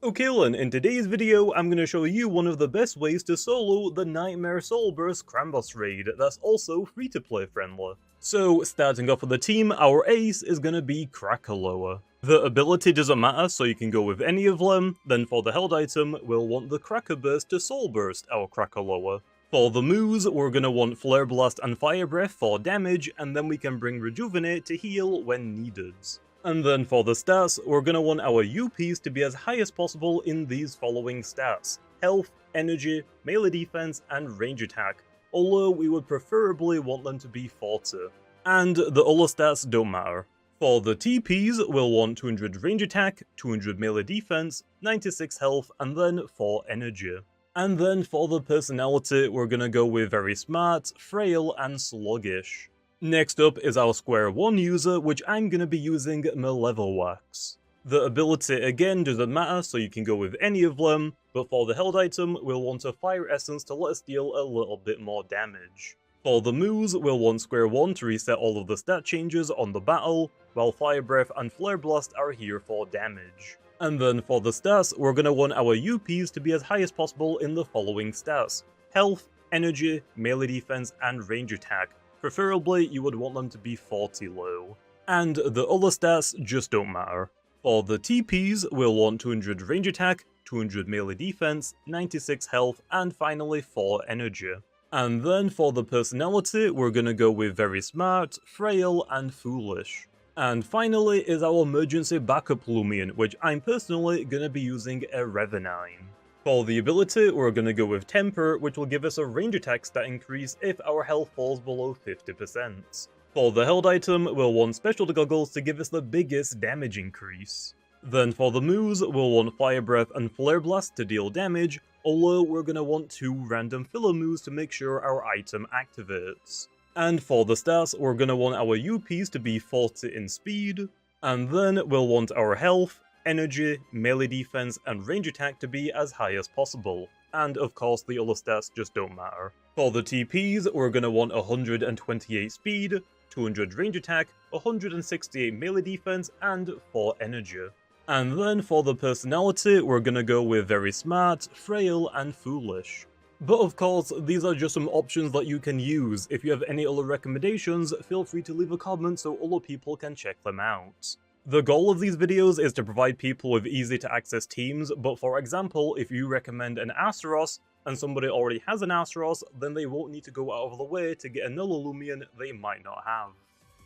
Okay then, in today's video, I'm going to show you one of the best ways to solo the Nightmare Soulburst KRAMBOSS raid that's also free-to-play friendly. So, starting off with the team, our ace is going to be Krakaloa. The ability doesn't matter, so you can go with any of them. Then for the held item, we'll want the Cracker Burst to Soulburst our Krakaloa. For the moves, we're going to want Flare Blast and Fire Breath for damage, and then we can bring Rejuvenate to heal when needed. And then for the stats, we're going to want our UPs to be as high as possible in these following stats: health, energy, melee defense, and range attack, although we would preferably want them to be 40. And the other stats don't matter. For the TPs, we'll want 200 range attack, 200 melee defense, 96 health, and then 4 energy. And then for the personality, we're gonna go with very smart, frail, and sluggish. Next up is our Square 1 user, which I'm gonna be using Malevolwax. The ability again doesn't matter, so you can go with any of them, but for the held item, we'll want a Fire Essence to let us deal a little bit more damage. For the moves, we'll want Square 1 to reset all of the stat changes on the battle, while Fire Breath and Flare Blast are here for damage. And then for the stats, we're gonna want our UPs to be as high as possible in the following stats: health, energy, melee defense, and range attack. Preferably, you would want them to be 40 low. And the other stats just don't matter. For the TPs, we'll want 200 range attack, 200 melee defense, 96 health, and finally 4 energy. And then for the personality, we're gonna go with very smart, frail, and foolish. And finally is our emergency backup Loomian, which I'm personally gonna be using a Revenine. For the ability, we're gonna go with Temper, which will give us a range attack stat increase if our health falls below 50%. For the held item, we'll want Specialty Goggles to give us the biggest damage increase. Then for the moves, we'll want Fire Breath and Flare Blast to deal damage, although we're gonna want 2 random filler moves to make sure our item activates. And for the stats, we're gonna want our UPs to be 40 in speed, and then we'll want our health, energy, melee defense, and range attack to be as high as possible. And of course, the other stats just don't matter. For the TPs, we're gonna want 128 speed, 200 range attack, 168 melee defense, and 4 energy. And then for the personality, we're gonna go with very smart, frail, and foolish. But of course, these are just some options that you can use. If you have any other recommendations, feel free to leave a comment so other people can check them out. The goal of these videos is to provide people with easy to access teams, but for example, if you recommend an Asteros, and somebody already has an Asteros, then they won't need to go out of the way to get another Loomian they might not have.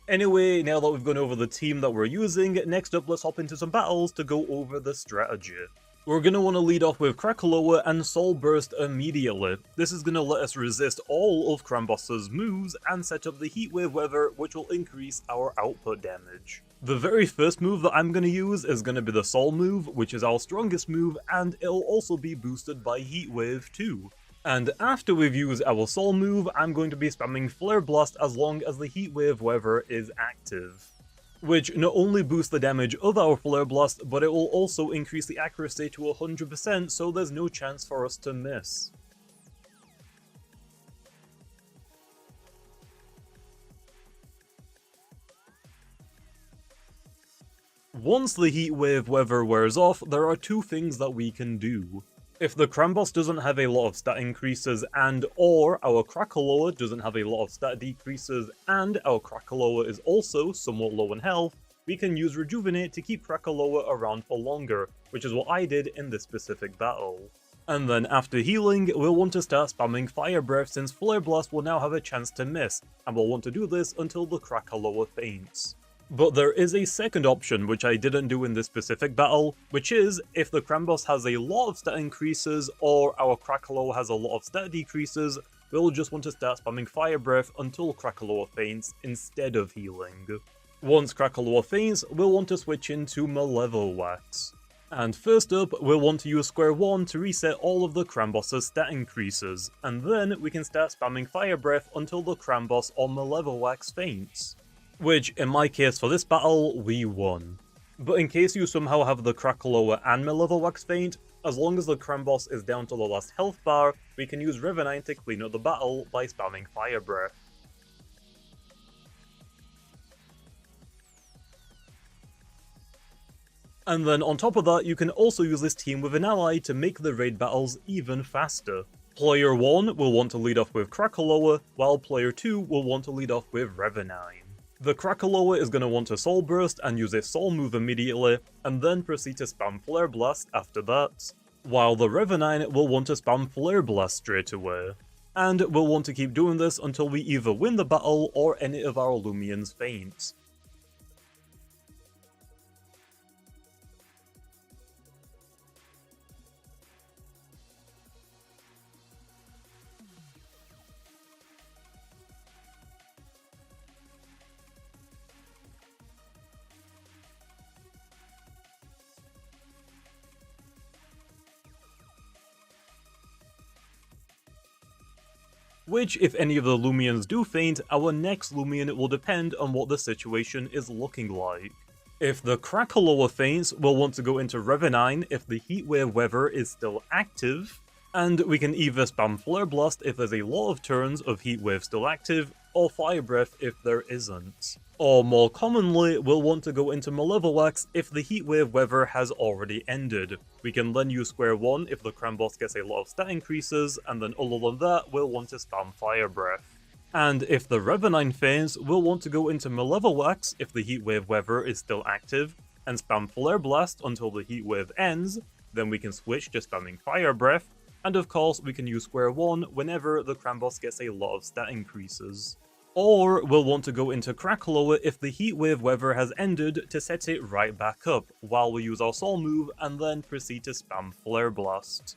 Anyway, now that we've gone over the team that we're using, next up let's hop into some battles to go over the strategy. We're gonna want to lead off with Krakaloa and Soulburst immediately. This is gonna let us resist all of KRAMBOSS's moves and set up the Heatwave weather, which will increase our output damage. The very first move that I'm gonna use is gonna be the Soul move, which is our strongest move, and it'll also be boosted by Heatwave too. And after we've used our Soul move, I'm going to be spamming Flare Blast as long as the Heatwave weather is active, which not only boosts the damage of our Flare Blast, but it will also increase the accuracy to 100%, so there's no chance for us to miss. Once the Heatwave weather wears off, there are 2 things that we can do. If the KRAMBOSS doesn't have a lot of stat increases and or our Krakaloa doesn't have a lot of stat decreases and our Krakaloa is also somewhat low in health, we can use Rejuvenate to keep Krakaloa around for longer, which is what I did in this specific battle. And then after healing, we'll want to start spamming Fire Breath since Flare Blast will now have a chance to miss, and we'll want to do this until the Krakaloa faints. But there is a second option which I didn't do in this specific battle, which is if the KRAMBOSS has a lot of stat increases or our Krakaloa has a lot of stat decreases, we'll just want to start spamming Fire Breath until Krakaloa faints instead of healing. Once Krakaloa faints, we'll want to switch into Malevolwax. And first up, we'll want to use Square 1 to reset all of the KRAMBOSS's stat increases, and then we can start spamming Fire Breath until the KRAMBOSS or Malevolwax faints. Which, in my case for this battle, we won. But in case you somehow have the Krakaloa and Malevolwax faint, as long as the KRAMBOSS is down to the last health bar, we can use Revenine to clean up the battle by spamming Fire Breath. And then on top of that, you can also use this team with an ally to make the raid battles even faster. Player 1 will want to lead off with Krakaloa, while Player 2 will want to lead off with Revenine. The Krakaloa is going to want to Soul Burst and use its Soul move immediately, and then proceed to spam Flare Blast after that, while the Revenine will want to spam Flare Blast straight away. And we'll want to keep doing this until we either win the battle or any of our Loomians faint. Which, if any of the Loomians do faint, our next Loomian will depend on what the situation is looking like. If the Krakaloa faints, we'll want to go into Revenine if the Heatwave weather is still active, and we can either spam Flare Blast if there's a lot of turns of Heatwave still active, or Fire Breath if there isn't. Or more commonly, we'll want to go into Malevolence if the Heatwave weather has already ended. We can then use Square 1 if the KRAMBOSS gets a lot of stat increases, and then other than that, we'll want to spam Fire Breath. And if the Revenine faints, we'll want to go into Malevolence if the Heatwave weather is still active, and spam Flare Blast until the Heatwave ends, then we can switch to spamming Fire Breath, and of course we can use Square 1 whenever the KRAMBOSS gets a lot of stat increases. Or we'll want to go into Krakaloa if the Heatwave weather has ended to set it right back up, while we use our Soul move and then proceed to spam Flare Blast.